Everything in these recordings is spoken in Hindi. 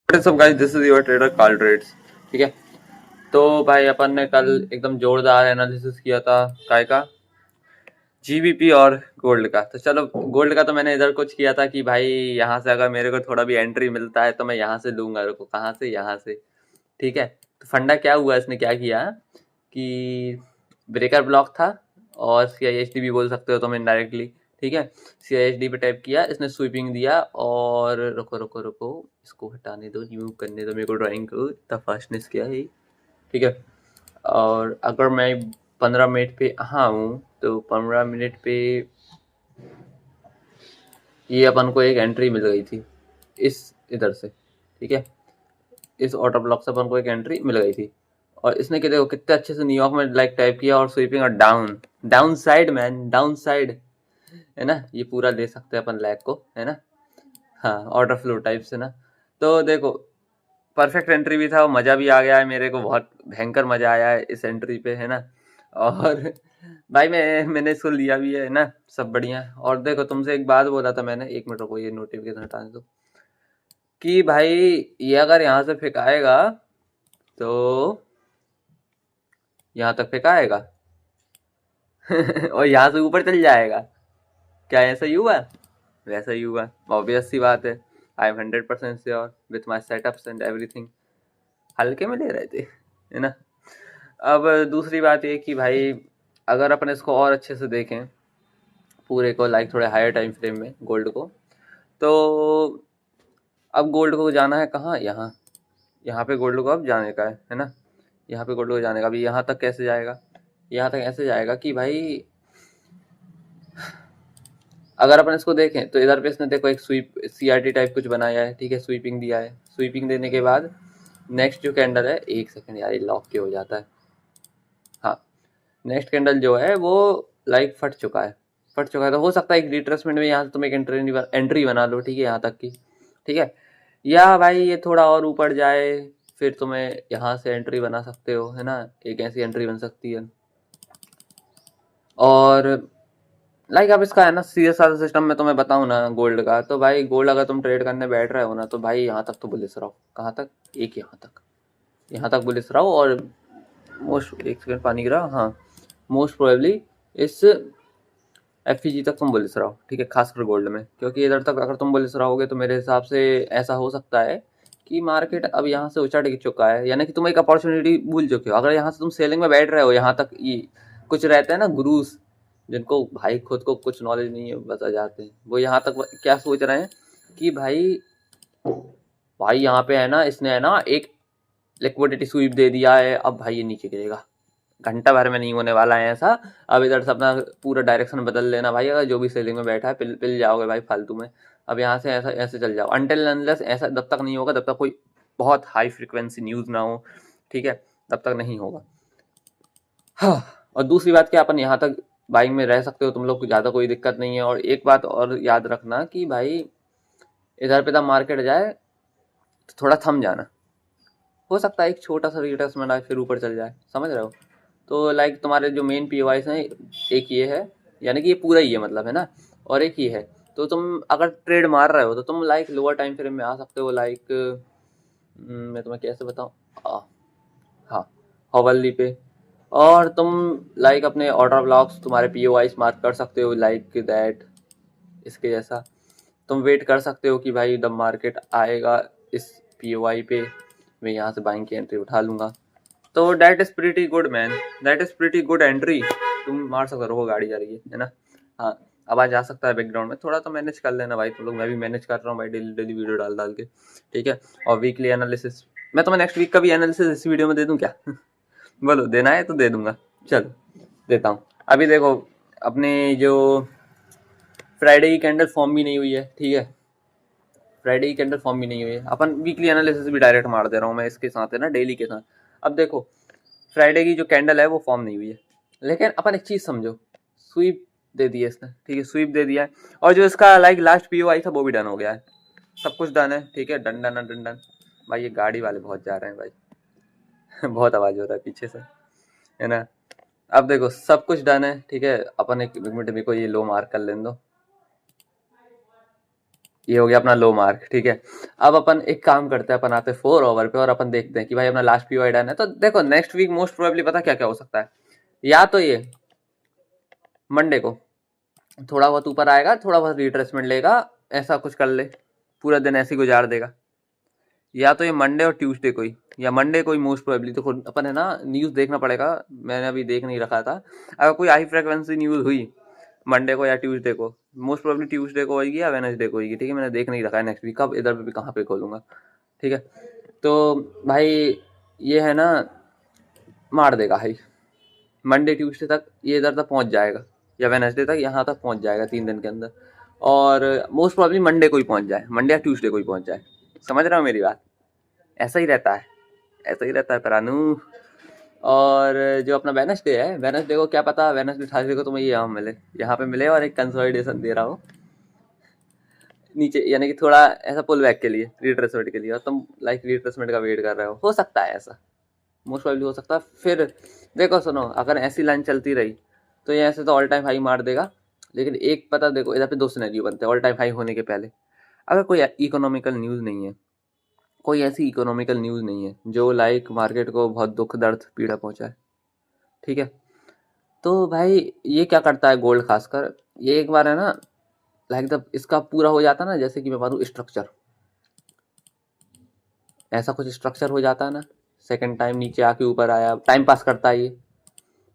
सब guys, this is your trader Karl trades. ठीक है, तो भाई अपन ने कल एकदम जोरदार एनालिसिस किया था काय का, जीबीपी और गोल्ड का। तो चलो, गोल्ड का तो मैंने इधर कुछ किया था कि भाई यहाँ से अगर मेरे को थोड़ा भी एंट्री मिलता है तो मैं यहाँ से लूंगा। रुको, कहाँ से? यहाँ से। ठीक है, तो फंडा क्या हुआ, इसने क्या किया कि ब्रेकर ब्लॉक था और सीआईएसडी भी बोल सकते हो तुम इनडायरेक्टली। ठीक है, सीआईएसडी पे टैप किया, इसने स्वीपिंग दिया और रुको रुको रुको, इसको हटाने दो, रिमूव करने दो मेरे को ड्राइंग को, इतना फास्टनेस क्या है। ठीक है, और अगर मैं 15 मिनट पे हूँ तो 15 मिनट पे ये अपन को एक एंट्री मिल गई थी इस इधर से। ठीक है, इस ऑटो ब्लॉक से अपन को एक एंट्री मिल गई थी और इसने देखो कितने अच्छे से न्यूयॉर्क में लाइक टाइप किया और स्वीपिंग और down down side man, down side है ना। ये पूरा ले सकते हैं अपन लैग को, है ना। हाँ, ऑर्डर फ्लो टाइप से ना। तो देखो, परफेक्ट एंट्री भी था और मज़ा भी आ गया है मेरे को, बहुत भयंकर मज़ा आया है इस एंट्री पे, है ना। और भाई मैंने इसको लिया भी है ना, सब बढ़िया। और देखो, तुमसे एक बात बोला था मैंने, 1 मिनट रुको, ये नोटिफिकेशन हटाने दो, कि भाई ये अगर यहाँ से फेंकाएगा तो यहाँ तक फेंकाएगा और यहाँ से ऊपर चल जाएगा। क्या ऐसा ही हुआ? वैसा ही हुआ, ऑब्वियस सी बात है। I am 100% sure with my setups and everything. हल्के में ले रहे थे, है ना। अब दूसरी बात ये कि भाई अगर अपन इसको और अच्छे से देखें पूरे को, लाइक थोड़े हायर टाइम फ्रेम में गोल्ड को, तो अब गोल्ड को जाना है कहाँ? यहाँ, यहाँ पे गोल्ड को अब जाने का है ना। यहाँ पे गोल्ड को जाने का, अभी यहाँ तक कैसे जाएगा? यहाँ तक ऐसे जाएगा कि भाई अगर अपन इसको देखें तो इधर पे इसने देखो एक स्वीप सीआरटी टाइप कुछ बनाया है। ठीक है, स्वीपिंग दिया है, स्वीपिंग देने के बाद नेक्स्ट जो कैंडल है, एक सेकंड यार ये लॉक क्यों हो जाता है। हाँ, नेक्स्ट कैंडल जो है वो लाइक फट चुका है, फट चुका है। तो हो सकता है एक रिट्रेसमेंट में यहाँ से तुम एक एंट्री बना लो। ठीक है, यहाँ तक की। ठीक है, या भाई ये थोड़ा और ऊपर जाए, फिर तुम्हें यहाँ से एंट्री बना सकते हो, है ना। एक ऐसी एंट्री बन सकती है। और लाइक अब इसका है ना, सीधे साधा सिस्टम में तुम्हें बताऊं ना गोल्ड का, तो भाई गोल्ड अगर तुम ट्रेड करने बैठ रहे हो ना, तो भाई यहाँ तक तो बुलिस रहो। कहाँ तक? एक यहाँ तक बुलिस रहो। और मोस्ट, एक सेकंड पानी गिरा, हाँ, मोस्ट प्रोबेबली इस एफईजी तक तुम बुलिस रहो। ठीक है, खासकर गोल्ड में, क्योंकि इधर तक अगर तुम बुलिस रहोगे तो मेरे हिसाब से ऐसा हो सकता है कि मार्केट अब यहाँ से उछट चुका है, यानी कि तुम एक अपॉर्चुनिटी भूल चुके हो। अगर यहाँ से तुम सेलिंग में बैठ रहे हो यहाँ तक, ये कुछ रहते हैं ना गुरुस, जिनको भाई खुद को कुछ नॉलेज नहीं है, बस आ जाते हैं वो यहाँ तक। क्या सोच रहे हैं कि भाई भाई यहाँ पे है ना, इसने है ना एक लिक्विडिटी स्वीप दे दिया है, अब भाई ये नीचे गिरेगा, घंटा भर में नहीं होने वाला है ऐसा। अब इधर से अपना पूरा डायरेक्शन बदल लेना भाई, अगर जो भी सेलिंग में बैठा है पिल जाओगे भाई फालतू में। अब यहाँ से ऐसा ऐसे चल जाओ, अनटिल अनलेस ऐसा जब तक नहीं होगा, तब तक कोई बहुत हाई फ्रिक्वेंसी न्यूज़ ना हो। ठीक है, तब तक नहीं होगा। हाँ, और दूसरी बात क्या, अपन यहाँ तक बाइंग में रह सकते हो तुम लोग, ज़्यादा कोई दिक्कत नहीं है। और एक बात और याद रखना कि भाई इधर पे जब मार्केट जाए तो थोड़ा थम जाना, हो सकता है एक छोटा सा रिट्रेसमेंट आए फिर ऊपर चल जाए, समझ रहे हो। तो लाइक तुम्हारे जो मेन पीओआईस हैं, एक ये है, यानी कि ये पूरा ही है मतलब, है ना। और एक ये है, तो तुम अगर ट्रेड मार रहे हो तो तुम लाइक लोअर टाइम फ्रेम में आ सकते हो। लाइक मैं तुम्हें कैसे बताऊँ, हाँ, हॉवल्ली पे। और तुम लाइक अपने ऑर्डर ब्लॉक्स तुम्हारे पीओआईस मार्क कर सकते हो लाइक दैट, इसके जैसा। तुम वेट कर सकते हो कि भाई द मार्केट आएगा इस पीओआई पे, मैं यहाँ से बाइंग की एंट्री उठा लूँगा। तो that is pretty good man, that is pretty good entry. तुम मार सकते हो, गाड़ी जा रही है ना। हाँ, आवाज़ आ सकता है बैकग्राउंड में, थोड़ा तो मैनेज कर लेना भाई तुम लोग, मैं भी मैनेज कर रहा हूँ भाई डेली डेली वीडियो डाल डाल के। ठीक है, और वीकली एनालिसिस मैं तुम्हें नेक्स्ट वीक का भी एनालिसिस इस वीडियो में दे दूँ क्या? बोलो, देना है तो दे दूंगा, चलो देता हूँ। अभी देखो, अपने जो फ्राइडे की कैंडल फॉर्म भी नहीं हुई है। ठीक है, फ्राइडे की कैंडल फॉर्म भी नहीं हुई है, अपन वीकली एनालिसिस भी डायरेक्ट मार दे रहा हूँ मैं इसके साथ, है ना, डेली के साथ। अब देखो, फ्राइडे की जो कैंडल है वो फॉर्म नहीं हुई है, लेकिन अपन एक चीज़ समझो, स्वीप दे दिया इसने। ठीक है, स्वीप दे दिया है, और जो इसका लाइक लास्ट पीओआई था वो भी डन हो गया है, सब कुछ डन है। ठीक है, डन डन डन डन। भाई ये गाड़ी वाले बहुत जा रहे हैं भाई बहुत आवाज़ हो रहा है पीछे से, है ना। अब देखो, सब कुछ डन है। ठीक है, अपन एक मिनट मेरे को ये लो मार्क कर लेने दो, ये हो गया अपना लो मार्क, ठीक है। अब अपन एक काम करते हैं, अपन आते हैं 4 ओवर पे और अपन देखते हैं कि भाई अपना लास्ट पीओ डन है। तो देखो नेक्स्ट वीक मोस्ट प्रोबेबली पता क्या क्या हो सकता है, या तो ये मंडे को थोड़ा बहुत ऊपर आएगा, थोड़ा बहुत रिट्रेसमेंट लेगा, ऐसा कुछ कर ले, पूरा दिन ऐसे ही गुजार देगा। या तो ये मंडे और ट्यूसडे को ही, या मंडे को ही मोस्ट प्रोबेबली। तो अपन है ना न्यूज़ देखना पड़ेगा, मैंने अभी देख नहीं रखा था। अगर कोई हाई फ्रिक्वेंसी न्यूज़ हुई मंडे को या ट्यूसडे को, मोस्ट प्रोबेबली ट्यूसडे को होगी या वेडनेसडे को होगी, ठीक है। मैंने देख नहीं रखा है नेक्स्ट वीक कब इधर पे भी कहाँ पे खोलूंगा, ठीक है। तो भाई ये है ना मार देगा हाई, मंडे ट्यूसडे तक ये इधर तक पहुंच जाएगा, या वेडनेसडे तक यहाँ तक पहुंच जाएगा 3 दिन के अंदर। और मोस्ट प्रोबेबली मंडे को ही पहुंच जाए, मंडे या ट्यूसडे को ही पहुंच जाए। समझ रहा हूँ मेरी बात, ऐसा ही रहता है, ऐसा ही रहता है परानू। और जो अपना वेडनेसडे है, वेडनेसडे को क्या पता, वेडनेसडे थर्सडे को तुम्हें ये यहाँ पे मिले और एक कंसोलिडेशन दे रहा हो नीचे, यानी कि थोड़ा ऐसा पुल बैक के लिए, रिट्रेसमेंट के लिए, और तुम लाइक रिट्रेसमेंट का वेट कर रहे हो सकता है ऐसा, मोस्ट प्रोबेबली हो सकता है। फिर देखो सुनो, अगर ऐसी लाइन चलती रही तो ये ऐसे तो ऑल टाइम हाई मार देगा। लेकिन एक पता देखो, इधर पे 2 सिनेरियो बनते हैं ऑल टाइम हाई होने के पहले। अगर कोई इकोनॉमिकल न्यूज़ नहीं है, कोई ऐसी इकोनॉमिकल न्यूज़ नहीं है जो लाइक मार्केट को बहुत दुख दर्द पीड़ा पहुंचाए, ठीक है, तो भाई ये क्या करता है गोल्ड खासकर, ये एक बार है ना लाइक द इसका पूरा हो जाता है ना, जैसे कि मैं मानूँ स्ट्रक्चर, ऐसा कुछ स्ट्रक्चर हो जाता है ना, सेकंड टाइम नीचे आके ऊपर आया, टाइम पास करता है ये,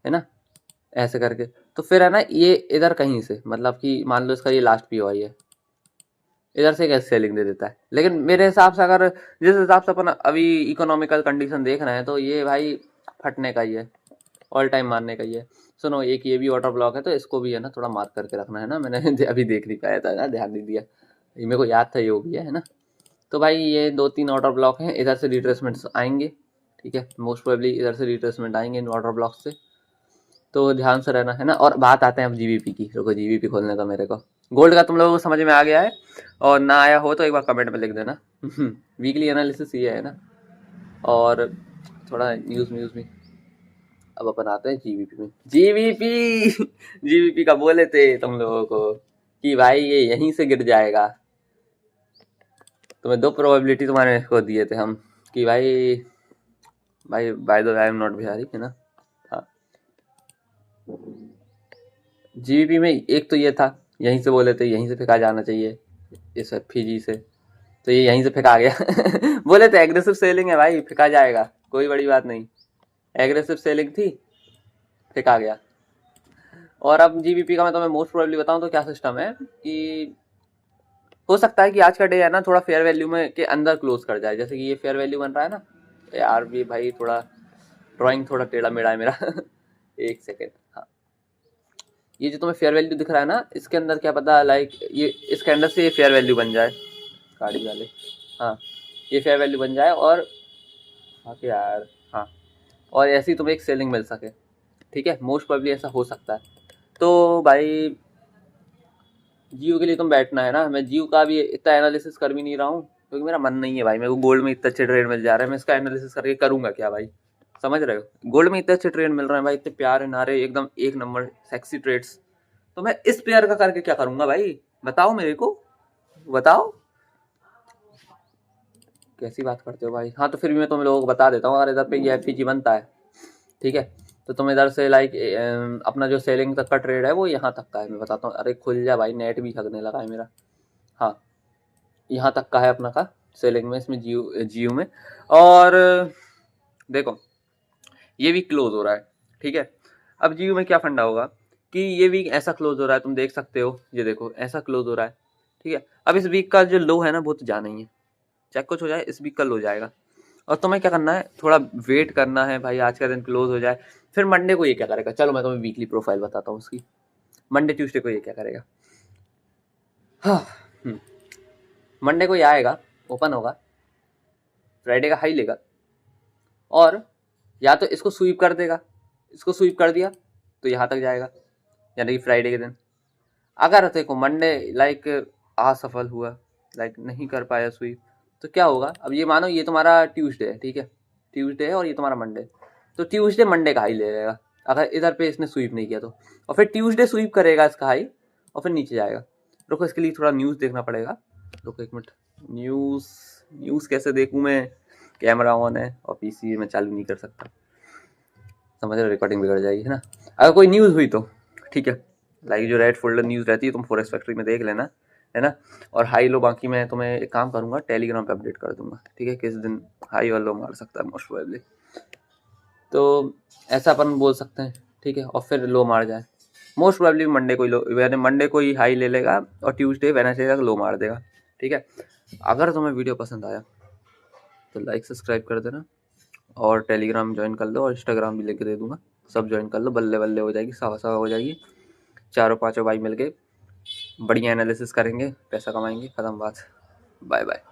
है ना, ऐसे करके। तो फिर है ना ये इधर कहीं से, मतलब कि मान लो इसका ये लास्ट पी आई है, इधर से कैसे सेलिंग दे देता है। लेकिन मेरे हिसाब से अगर जिस हिसाब से अपन अभी इकोनॉमिकल कंडीशन देख रहे हैं, तो ये भाई फटने का ही है, ऑल टाइम मारने का ही है। सुनो एक ये भी वाटर ब्लॉक है, तो इसको भी है ना थोड़ा मार्क करके रखना है ना, मैंने अभी देख नहीं पाया था ना, ध्यान नहीं दिया, ये मेरे को याद था ये भी है ना। तो भाई ये 2-3 वाटर ब्लॉक हैं, इधर से रिट्रेसमेंट्स आएंगे, ठीक है, मोस्ट प्रोबेबली इधर से रिट्रेसमेंट आएंगे इन वाटर ब्लॉक से, तो ध्यान से रहना है ना। और बात आते हैं अब जीबीपी की, रुको जीबीपी खोलने का मेरे को। गोल्ड का तुम लोगों को समझ में आ गया है, और ना आया हो तो एक बार कमेंट में लिख देना। वीकली एनालिसिस ये है ना, और थोड़ा न्यूज़ में। अब अपन आते हैं जीबीपी में। जीबीपी जीबीपी का बोले थे तुम लोगों को कि भाई ये यहीं से गिर जाएगा। तुम्हें 2 प्रोबेबिलिटी तुम्हारे को दिए थे हम कि भाई by the way I am not Bihari, है ना। हाँ जीबीपी में एक तो ये था, यहीं से बोले थे यहीं से फेंका जाना चाहिए इस फिजी से, तो ये यहीं से फेंका गया। बोले थे एग्रेसिव सेलिंग है भाई, फेंका जाएगा, कोई बड़ी बात नहीं, एग्रेसिव सेलिंग थी, फेंका गया। और अब जीबीपी का मैं तुम्हें मोस्ट प्रोबेबली बताऊं तो क्या सिस्टम है कि हो सकता है कि आज का डे है ना थोड़ा फेयर वैल्यू में के अंदर क्लोज कर जाए, जैसे कि ये फेयर वैल्यू बन रहा है ना यार, भी भाई थोड़ा ड्राइंग थोड़ा टेढ़ा मेढ़ा है मेरा। एक सेकेंड, हाँ ये जो तुम्हें फेयर वैल्यू दिख रहा है ना, इसके अंदर क्या पता लाइक ये इसके अंदर से ये फेयर वैल्यू बन जाए, गाड़ी वाले, हाँ ये फेयर वैल्यू बन जाए, और हाँ यार हाँ, और ऐसी तुम्हें एक सेलिंग मिल सके, ठीक है, मोस्ट प्रोबेबली ऐसा हो सकता है। तो भाई जियो के लिए तुम बैठना है ना, मैं जियो का भी इतना एनालिसिस कर भी नहीं रहा हूँ क्योंकि मेरा मन नहीं है भाई, मेरे को गोल्ड में इतने अच्छे ट्रेड मिल जा रहे हैं, मैं इसका एनालिसिस करके करूँगा क्या भाई, समझ रहे हो। गोल्ड में इतने अच्छे ट्रेड मिल रहे हैं भाई, इतने प्यारे नारे एकदम एक नंबर सेक्सी ट्रेड्स, तो मैं इस पेयर का करके क्या करूँगा भाई, बताओ मेरे को, बताओ कैसी बात करते हो भाई। हाँ तो फिर भी मैं तुम लोगों को बता देता हूँ, अगर इधर पे ये एफपीजी बनता है, ठीक है, तो तुम इधर से लाइक अपना जो सेलिंग तक का ट्रेड है वो यहाँ तक का है, मैं बताता हूँ। अरे खुल जा भाई, नेट भी थकने लगा है मेरा। हाँ यहाँ तक का है अपना का सेलिंग में, इसमें जियो में। और देखो ये वीक क्लोज हो रहा है, ठीक है। अब जियो में क्या फंडा होगा कि ये वीक ऐसा क्लोज हो रहा है, तुम देख सकते हो, ये देखो ऐसा क्लोज हो रहा है, ठीक है। अब इस वीक का जो लो है ना वो तो जाना ही है, चाहे कुछ हो जाए इस वीक का लो जाएगा। और तुम्हें क्या करना है, थोड़ा वेट करना है भाई, आज का दिन क्लोज हो जाए, फिर मंडे को ये क्या करेगा, चलो मैं तुम्हें वीकली प्रोफाइल बताता हूँ उसकी। मंडे ट्यूसडे को ये क्या करेगा, हाँ मंडे को ये आएगा, ओपन होगा, फ्राइडे का हाई लेगा, और या तो इसको स्वीप कर देगा, इसको स्वीप कर दिया तो यहाँ तक जाएगा, यानी कि फ्राइडे के दिन। अगर देखो मंडे लाइक असफल हुआ, लाइक नहीं कर पाया स्वीप, तो क्या होगा, अब ये मानो ये तुम्हारा ट्यूसडे है, ठीक है, ट्यूसडे है और ये तुम्हारा मंडे, तो ट्यूसडे मंडे का हाई ले लेगा अगर इधर पे इसने स्वीप नहीं किया तो, और फिर ट्यूसडे स्वीप करेगा इसका हाई और फिर नीचे जाएगा। रुको इसके लिए थोड़ा न्यूज़ देखना पड़ेगा, रुको एक मिनट, न्यूज़ कैसे देखूँ मैं? कैमरा ऑन है और पीसी में चालू नहीं कर सकता, समझ रहे, रिकॉर्डिंग बिगड़ जाएगी, है ना। अगर कोई न्यूज़ हुई तो ठीक है, लाइक जो रेड फोल्डर न्यूज़ रहती है तुम फॉरेस्ट फैक्ट्री में देख लेना, है ना। और हाई लो बाकी मैं तुम्हें एक काम करूँगा, टेलीग्राम पे अपडेट कर दूंगा, ठीक है, किस दिन हाई और लो मार सकता है मोस्ट प्रोबेबली, तो ऐसा अपन बोल सकते हैं, ठीक है। और फिर लो मार जाए, मोस्ट प्रोबेबली मंडे को ही लो, यानी मंडे को ही हाई ले लेगा और ट्यूसडे वेडनेसडे तक लो मार देगा, ठीक है। अगर तुम्हें वीडियो पसंद आया तो लाइक सब्सक्राइब कर देना और टेलीग्राम ज्वाइन कर लो और इंस्टाग्राम भी लिंक दे दूंगा, सब ज्वाइन कर लो, बल्ले बल्ले हो जाएगी, सावा सावा हो जाएगी, चारों पांचों भाई मिलके बढ़िया एनालिसिस करेंगे, पैसा कमाएंगे, खत्म बात, बाय बाय।